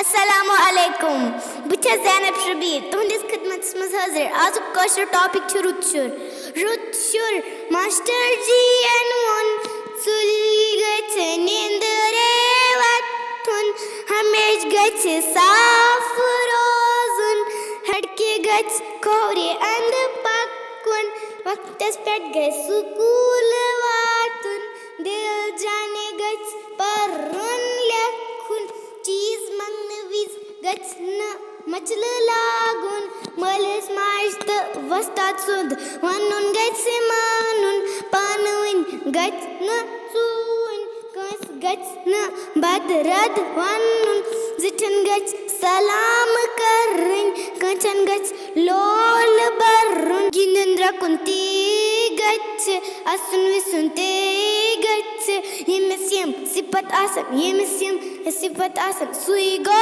Assalamu alaikum. Butcha Zainab Shabir. Tuhndis khidmat maz hazir. Azuk kosher topic chu rutshur. Rutshur. Master ji and one. Sulgat nindare watun. Hamesh gach saaf rozun. Hadke gach kore and pakun. Vaktas pet gach sukul watun. Dil jane gach parun lakhun. Cheese magnavis gach na machla lagun. Malis marst vastat sud. Vanun gach manun. Panuin gach na suin. Kas gach na badrad vanun. Zitan gach salam karin. Kanchan gach lol barun. Ginandra kunti gach. Asun visunte gach. Yemesyam sipat asan. Yemesyam sifat asan. Sui go